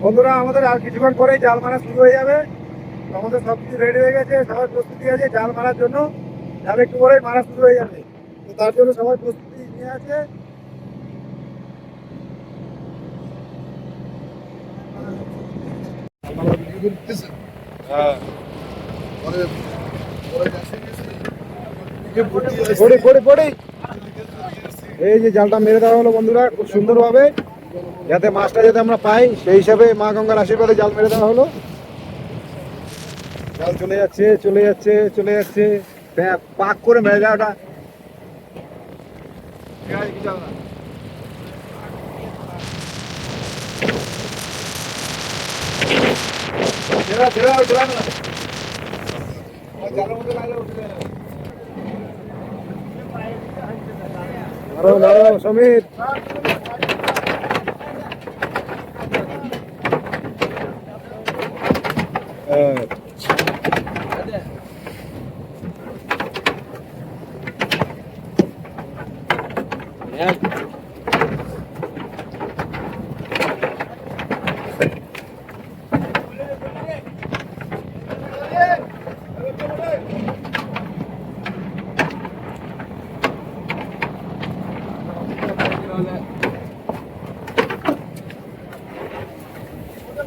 বন্ধুরা আমাদের আর কিছুক্ষণ পরেই জাল মারা শুরু হয়ে যাবে। আমাদের সব কিছু রেডি হয়ে গেছে, সবাই প্রস্তুতি আছে জাল মারার জন্য। জাল একটু পরেই মারা শুরু হয়ে যাবে, তো তার জন্য সবাই প্রস্তুতি নিয়ে আছে। এই যে জালটা মেরে দেওয়া হলো বন্ধুরা খুব সুন্দরভাবে, যাতে মাছটা যাতে আমরা পাই সেই হিসাবে মা গঙ্গার আশীর্বাদে জাল মেরে দেওয়া হলো। জাল চলে যাচ্ছে চলে যাচ্ছে চলে যাচ্ছে, পাক করে মেরে দেওয়া ওটা। সমীর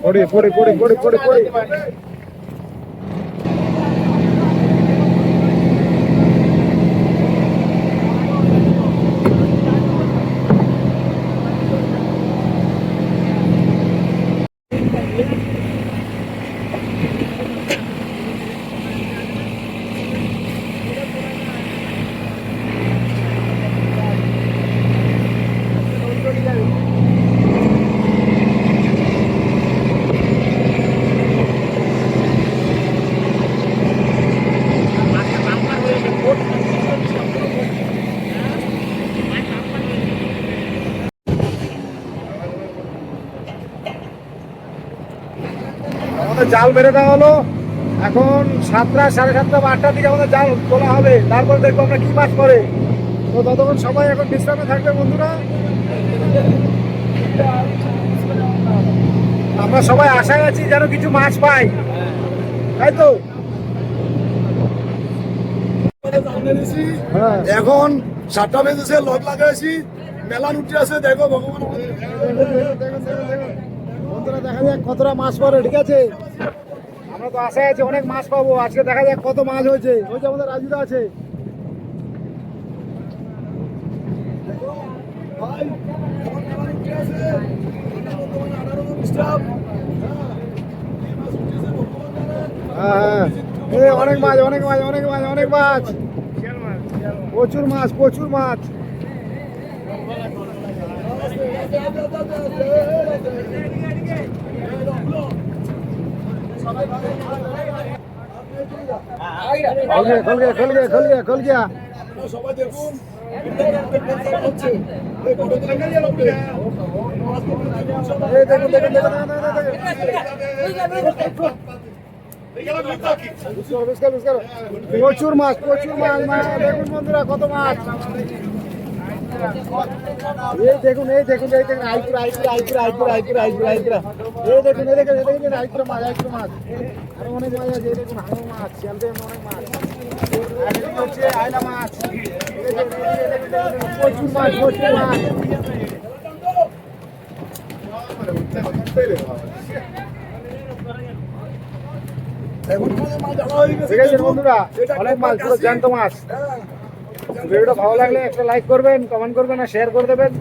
পড়ে পড়ে পড়ে পড়ে পড়ে পড়ে আমাদের জাল মেরে দেওয়া হলো। এখন 7টা, 7:30 বা 8টার দিকে আমাদের জাল তোলা হবে, তারপর দেখবো আমরা কি মাছ পড়ে। তো ততক্ষণ সবাই এখন বিশ্রামে থাকবে বন্ধুরা। আমরা সবাই আশায় আছি যেন কিছু মাছ পাই, তাই তো? এখন 7টা বেজেছে, লক লাগাইছি, মেলান উঠে আছে। দেখো ভগবান, বন্ধুরা দেখা যাক কতটা মাছ পড়ে। ঠিক আছে, আমরা তো আশায় আছি অনেক মাছ পাবো আজকে। দেখা যাক কত মাছ হয়েছে। ওই যে আমাদের রাজুদা আছে। হ্যাঁ হ্যাঁ, অনেক মাছ অনেক মাছ অনেক মাছ অনেক মাছ, প্রচুর মাছ প্রচুর মাছ। খোল গিয়া সবাই দেখুন। প্রচুর মাছ প্রচুর মাছ। দেখুন বন্ধুরা কত মাছ। এই দেখুন এই দেখুন এই দেখুন আইপুরা আইপুরা আইপুরা আইপুরা আইপুরা আইপুরা আইপুরা। এই দেখুন এই দেখুন এই দেখুন আইপুরা মাছ আইপুরা মাছ। আরো অনেক মাছ আছে। এই দেখুন হাঙর মাছ, শিয়ালদে অনেক মাছ। আর এই হচ্ছে আয়লা মাছ। প্রচুর মাছ প্রচুর মাছ। ঠিক আছে বন্ধুরা, অনেক মাছ, পুরো জ্যান্ত মাছ। ভিডিওটা ভালো লাগলে একটা লাইক করবেন, কমেন্ট করবেন আর শেয়ার করে দেবেন।